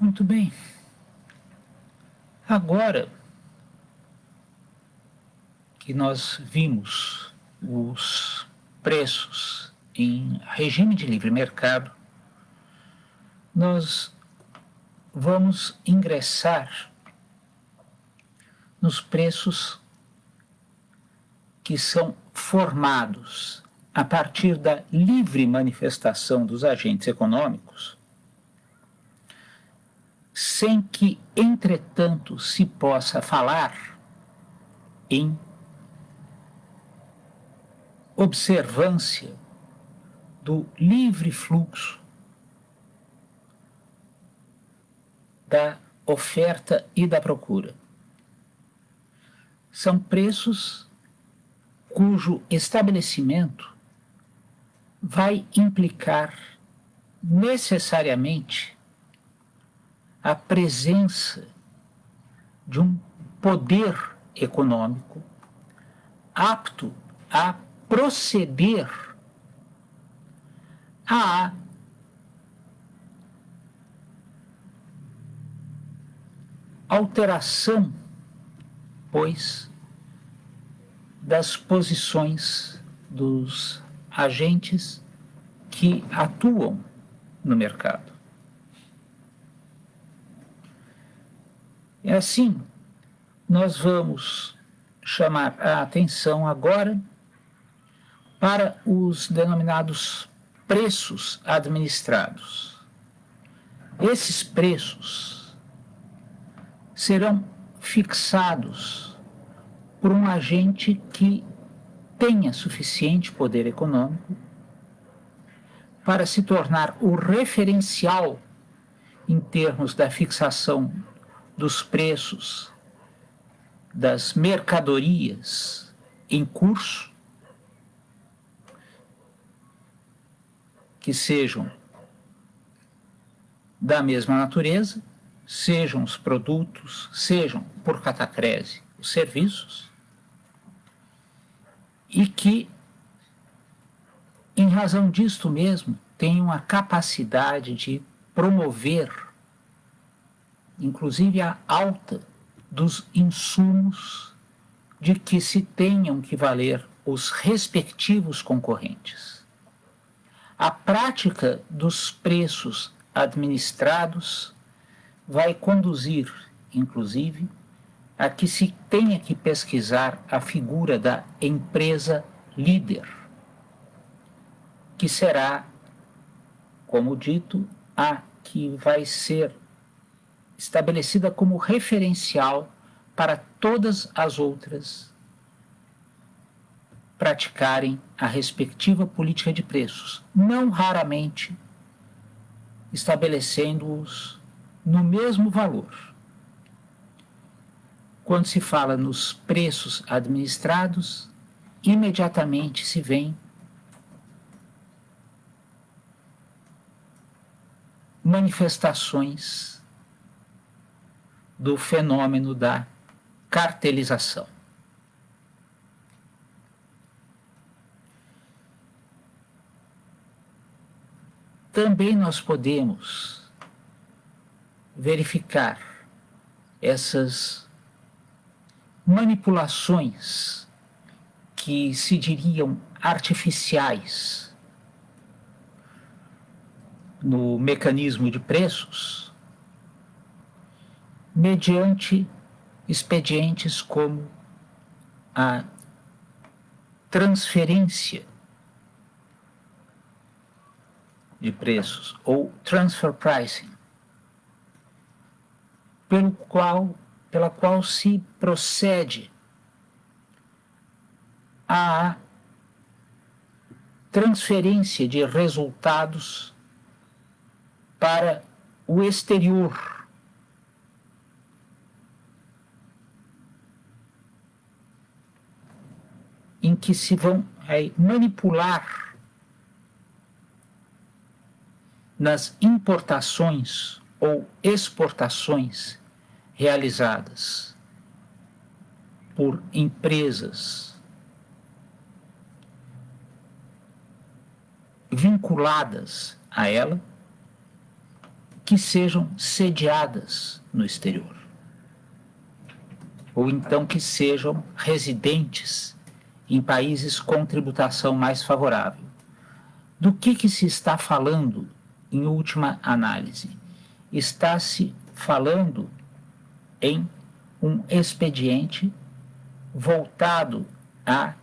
Muito bem. Agora que nós vimos os preços em regime de livre mercado, nós vamos ingressar nos preços que são formados a partir da livre manifestação dos agentes econômicos, sem que, entretanto, se possa falar em observância do livre fluxo da oferta e da procura. São preços cujo estabelecimento vai implicar necessariamente a presença de um poder econômico apto a proceder à alteração, pois, das posições dos agentes que atuam no mercado. É assim, nós vamos chamar a atenção agora para os denominados preços administrados. Esses preços serão fixados por um agente que tenha suficiente poder econômico para se tornar o referencial em termos da fixação dos preços das mercadorias em curso, que sejam da mesma natureza, sejam os produtos, sejam, por catacrese, os serviços, e que, em razão disto mesmo, tenham a capacidade de promover, inclusive, a alta dos insumos de que se tenham que valer os respectivos concorrentes. A prática dos preços administrados vai conduzir, inclusive, a que se tenha que pesquisar a figura da empresa líder, que será, como dito, a que vai ser estabelecida como referencial para todas as outras praticarem a respectiva política de preços, não raramente estabelecendo-os no mesmo valor. Quando se fala nos preços administrados, imediatamente se vê manifestações do fenômeno da cartelização. Também nós podemos verificar essas manipulações que se diriam artificiais no mecanismo de preços, mediante expedientes como a transferência de preços, ou transfer pricing, pela qual se procede à transferência de resultados para o exterior, em que se vão manipular nas importações ou exportações realizadas por empresas vinculadas a ela, que sejam sediadas no exterior, ou então que sejam residentes em países com tributação mais favorável. Do que se está falando em última análise? Está se falando em um expediente voltado a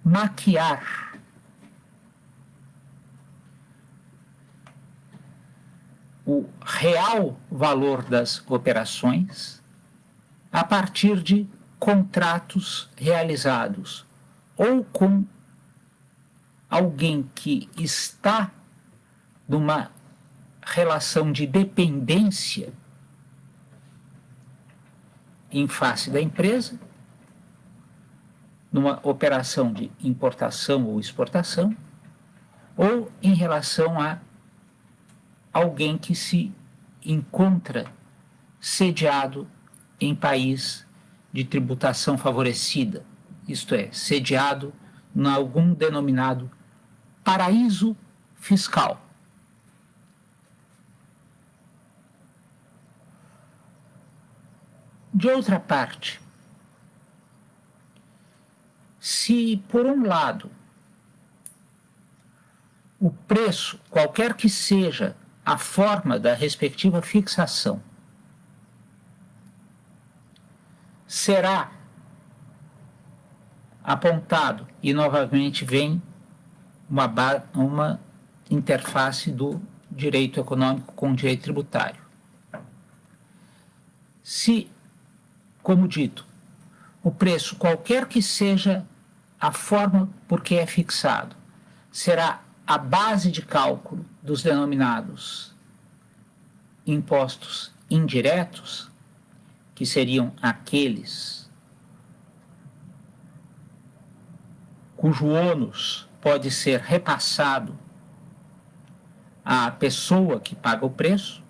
maquiar o real valor das operações a partir de contratos realizados ou com alguém que está numa relação de dependência em face da empresa, numa operação de importação ou exportação, ou em relação a alguém que se encontra sediado em país de tributação favorecida, isto é, sediado em algum denominado paraíso fiscal. De outra parte, se por um lado o preço, qualquer que seja a forma da respectiva fixação, será apontado, e novamente vem uma interface do direito econômico com o direito tributário. Se, como dito, o preço, qualquer que seja a forma por que é fixado, será a base de cálculo dos denominados impostos indiretos, que seriam aqueles cujo ônus pode ser repassado à pessoa que paga o preço,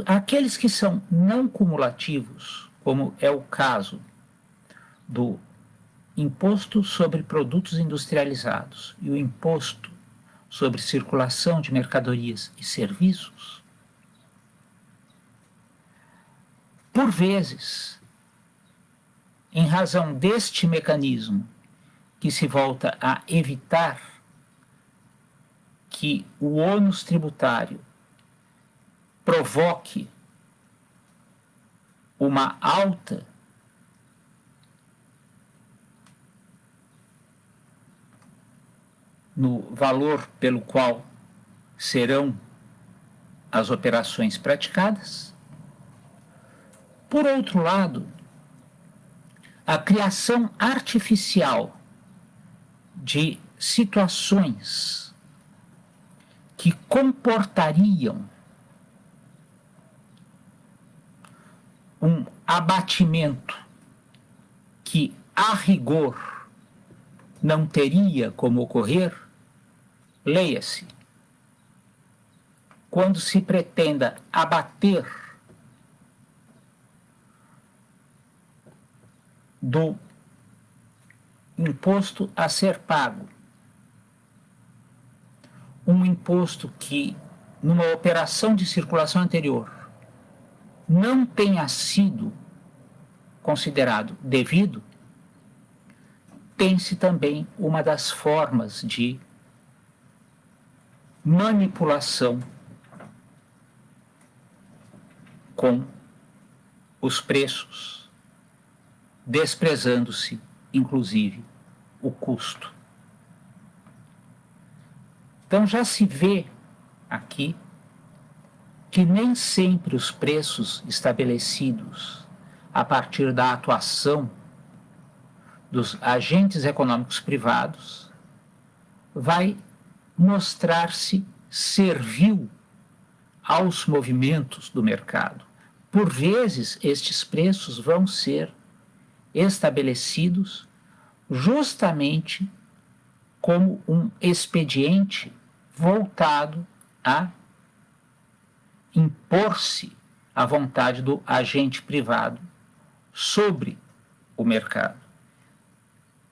aqueles que são não cumulativos, como é o caso do imposto sobre produtos industrializados e o imposto sobre circulação de mercadorias e serviços, por vezes, em razão deste mecanismo que se volta a evitar que o ônus tributário provoque uma alta no valor pelo qual serão as operações praticadas. Por outro lado, a criação artificial de situações que comportariam um abatimento que, a rigor, não teria como ocorrer, leia-se, quando se pretenda abater do imposto a ser pago, um imposto que, numa operação de circulação anterior, não tenha sido considerado devido, tem-se também uma das formas de manipulação com os preços, desprezando-se, inclusive, o custo. Então já se vê aqui que nem sempre os preços estabelecidos a partir da atuação dos agentes econômicos privados vai mostrar-se servil aos movimentos do mercado. Por vezes, estes preços vão ser estabelecidos justamente como um expediente voltado a impor-se à vontade do agente privado sobre o mercado.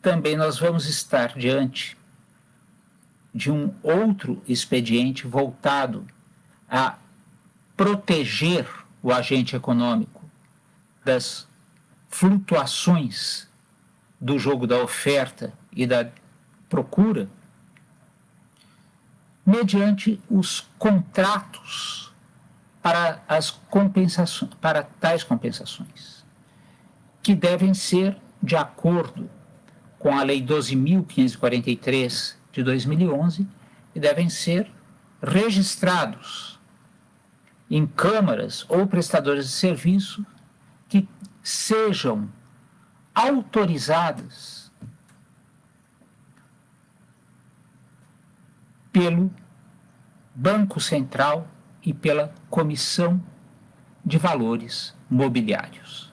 Também nós vamos estar diante de um outro expediente voltado a proteger o agente econômico das flutuações do jogo da oferta e da procura, mediante os contratos para tais compensações, que devem ser de acordo com a Lei 12.543 de 2011 e devem ser registrados em câmaras ou prestadores de serviço que sejam autorizadas pelo Banco Central e pela Comissão de Valores Mobiliários.